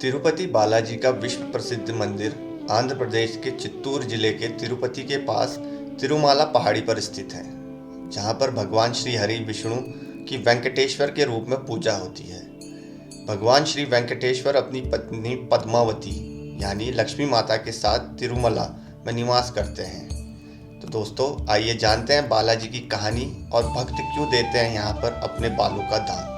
तिरुपति बालाजी का विश्व प्रसिद्ध मंदिर आंध्र प्रदेश के चित्तूर जिले के तिरुपति के पास तिरुमाला पहाड़ी पर स्थित है, जहां पर भगवान श्री हरि विष्णु की वेंकटेश्वर के रूप में पूजा होती है। भगवान श्री वेंकटेश्वर अपनी पत्नी पद्मावती यानी लक्ष्मी माता के साथ तिरुमला में निवास करते हैं। तो दोस्तों, आइए जानते हैं बालाजी की कहानी और भक्त क्यों देते हैं यहाँ पर अपने बालों का दान।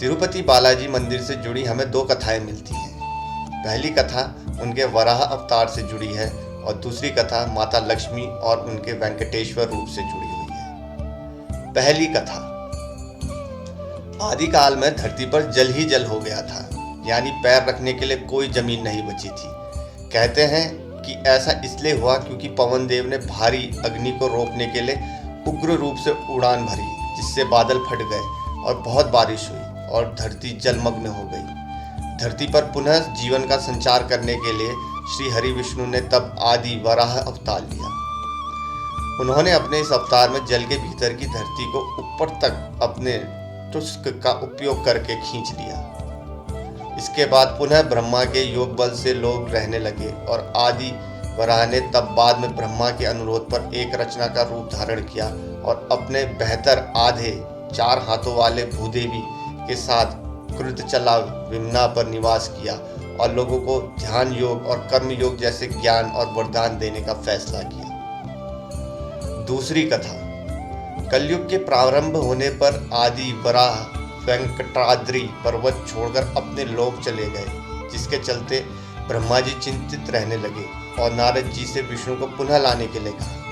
तिरुपति बालाजी मंदिर से जुड़ी हमें दो कथाएं मिलती हैं। पहली कथा उनके वराह अवतार से जुड़ी है और दूसरी कथा माता लक्ष्मी और उनके वेंकटेश्वर रूप से जुड़ी हुई है। पहली कथा, आदिकाल में धरती पर जल ही जल हो गया था, यानी पैर रखने के लिए कोई जमीन नहीं बची थी। कहते हैं कि ऐसा इसलिए हुआ क्योंकि पवन देव ने भारी अग्नि को रोकने के लिए उग्र रूप से उड़ान भरी, जिससे बादल फट गए और बहुत बारिश हुई और धरती जलमग्न हो गई। धरती पर पुनः जीवन का संचार करने के लिए श्री हरि विष्णु ने तब आदि वराह अवतार लिया। उन्होंने अपने इस अवतार में जल के भीतर की धरती को ऊपर तक अपने तुस्क का उपयोग करके खींच लिया। इसके बाद पुनः ब्रह्मा के योग बल से लोग रहने लगे और आदि वराह ने तब बाद में ब्रह्मा के अनुरोध पर एक रचना का रूप धारण किया और अपने बेहतर आधे 4 हाथों वाले भूदेवी के साथ कृतचला विमना पर निवास किया और लोगों को ध्यान योग और कर्म योग जैसे ज्ञान और वरदान देने का फैसला किया। दूसरी कथा, कलयुग के प्रारंभ होने पर आदि वराह वेंकटाद्रि पर्वत छोड़कर अपने लोक चले गए, जिसके चलते ब्रह्मा जी चिंतित रहने लगे और नारद जी से विष्णु को पुनः लाने के लिए कहा।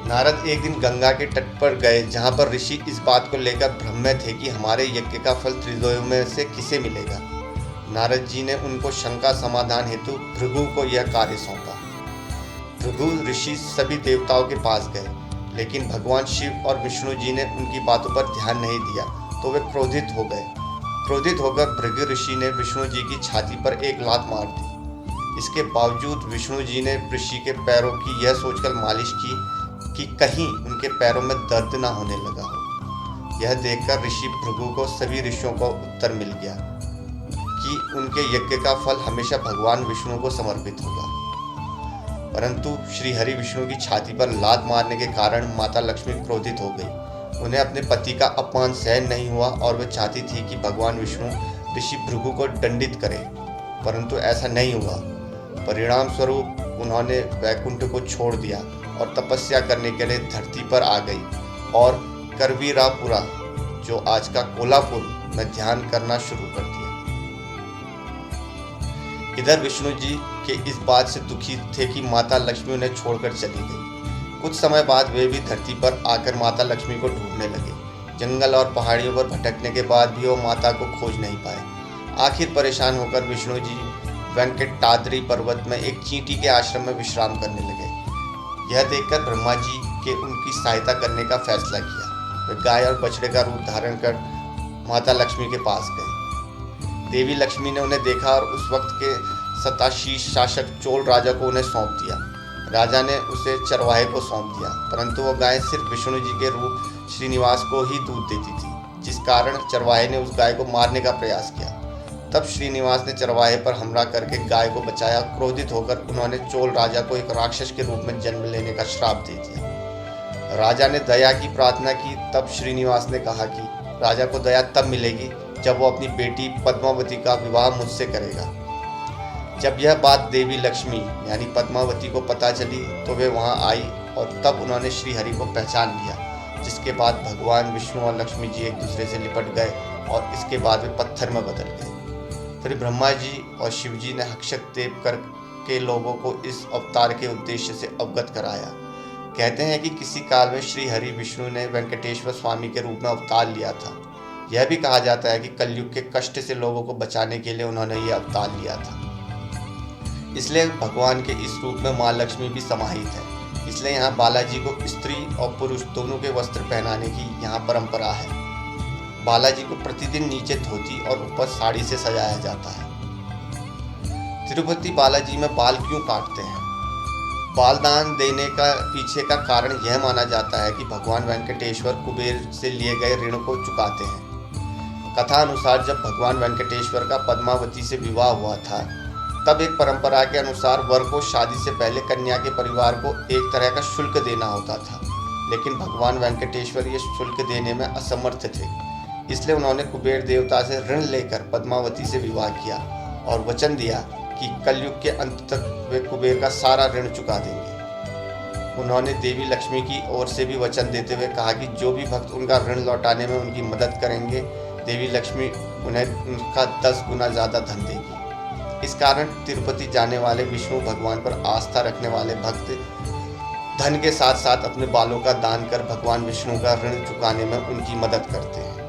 नारद एक दिन गंगा के तट पर गए, जहां पर ऋषि इस बात को लेकर भ्रम में थे कि हमारे यज्ञ का फल त्रिदेव में से किसे मिलेगा। नारद जी ने उनको शंका समाधान हेतु भृगु को यह कार्य सौंपा। भृगु ऋषि सभी देवताओं के पास गए, लेकिन भगवान शिव और विष्णु जी ने उनकी बातों पर ध्यान नहीं दिया, तो वे क्रोधित हो गए। क्रोधित होकर भृगु ऋषि ने विष्णु जी की छाती पर एक लात मार दी। इसके बावजूद विष्णु जी ने ऋषि के पैरों की यह सोचकर मालिश की कि कहीं उनके पैरों में दर्द ना होने लगा हो। यह देखकर ऋषि भृगु को सभी ऋषियों को उत्तर मिल गया कि उनके यज्ञ का फल हमेशा भगवान विष्णु को समर्पित होगा। परंतु श्री हरि विष्णु की छाती पर लात मारने के कारण माता लक्ष्मी क्रोधित हो गई। उन्हें अपने पति का अपमान सहन नहीं हुआ और वे चाहती थी कि भगवान विष्णु ऋषि भृगु को दंडित करें, परंतु ऐसा नहीं हुआ। परिणाम स्वरूप उन्होंने वैकुंठ को छोड़ दिया और तपस्या करने के लिए धरती पर आ गई और करवीरापुरा, जो आज का कोल्हापुर, में ध्यान करना शुरू कर दिया। इधर विष्णु जी के इस बात से दुखी थे कि माता लक्ष्मी उन्हें छोड़कर चली गई। कुछ समय बाद वे भी धरती पर आकर माता लक्ष्मी को ढूंढने लगे। जंगल और पहाड़ियों पर भटकने के बाद भी वो माता को खोज नहीं पाए। आखिर परेशान होकर विष्णु जी वेंकटाद्रि पर्वत में एक चींटी के आश्रम में विश्राम करने लगे। यह देखकर ब्रह्मा जी के उनकी सहायता करने का फैसला किया। वे गाय और बछड़े का रूप धारण कर माता लक्ष्मी के पास गए। देवी लक्ष्मी ने उन्हें देखा और उस वक्त के सताशीष शासक चोल राजा को उन्हें सौंप दिया। राजा ने उसे चरवाहे को सौंप दिया, परंतु वह गाय सिर्फ विष्णु जी के रूप श्रीनिवास को ही दूध देती थी, जिस कारण चरवाहे ने उस गाय को मारने का प्रयास किया। तब श्रीनिवास ने चरवाहे पर हमला करके गाय को बचाया। क्रोधित होकर उन्होंने चोल राजा को एक राक्षस के रूप में जन्म लेने का श्राप दे दिया। राजा ने दया की प्रार्थना की। तब श्रीनिवास ने कहा कि राजा को दया तब मिलेगी जब वो अपनी बेटी पद्मावती का विवाह मुझसे करेगा। जब यह बात देवी लक्ष्मी यानी पद्मावती को पता चली तो वे वहां आई और तब उन्होंने श्री हरि को पहचान लिया, जिसके बाद भगवान विष्णु और लक्ष्मी जी एक दूसरे से लिपट गए और इसके बाद वे पत्थर में बदल गए। फिर ब्रह्मा जी और शिव जी ने हस्तक्षेप करके लोगों को इस अवतार के उद्देश्य से अवगत कराया। कहते हैं कि किसी काल में श्री हरि विष्णु ने वेंकटेश्वर स्वामी के रूप में अवतार लिया था। यह भी कहा जाता है कि कलयुग के कष्ट से लोगों को बचाने के लिए उन्होंने ये अवतार लिया था। इसलिए भगवान के इस रूप में माँ लक्ष्मी भी समाहित है। इसलिए यहाँ बालाजी को स्त्री और पुरुष दोनों के वस्त्र पहनाने की यहाँ परंपरा है। बालाजी को प्रतिदिन नीचे धोती और ऊपर साड़ी से सजाया जाता है। तिरुपति बालाजी में बाल क्यों काटते हैं? बाल दान देने का पीछे का कारण यह माना जाता है कि भगवान वेंकटेश्वर कुबेर से लिए गए ऋण को चुकाते हैं। कथा अनुसार जब भगवान वेंकटेश्वर का पद्मावती से विवाह हुआ था, तब एक परंपरा के अनुसार वर को शादी से पहले कन्या के परिवार को एक तरह का शुल्क देना होता था, लेकिन भगवान वेंकटेश्वर ये शुल्क देने में असमर्थ थे। इसलिए उन्होंने कुबेर देवता से ऋण लेकर पद्मावती से विवाह किया और वचन दिया कि कलयुग के अंत तक वे कुबेर का सारा ऋण चुका देंगे। उन्होंने देवी लक्ष्मी की ओर से भी वचन देते हुए कहा कि जो भी भक्त उनका ऋण लौटाने में उनकी मदद करेंगे, देवी लक्ष्मी उन्हें उनका 10 गुना ज़्यादा धन देगी। इस कारण तिरुपति जाने वाले विष्णु भगवान पर आस्था रखने वाले भक्त धन के साथ साथ अपने बालों का दान कर भगवान विष्णु का ऋण चुकाने में उनकी मदद करते हैं।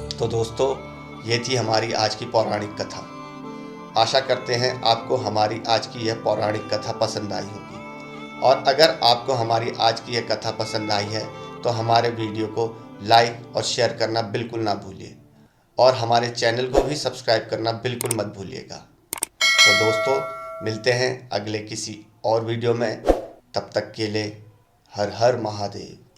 तो दोस्तों, ये थी हमारी आज की पौराणिक कथा। आशा करते हैं आपको हमारी आज की यह पौराणिक कथा पसंद आई होगी, और अगर आपको हमारी आज की यह कथा पसंद आई है तो हमारे वीडियो को लाइक और शेयर करना बिल्कुल ना भूलिए, और हमारे चैनल को भी सब्सक्राइब करना बिल्कुल मत भूलिएगा। तो दोस्तों, मिलते हैं अगले किसी और वीडियो में। तब तक के लिए हर हर महादेव।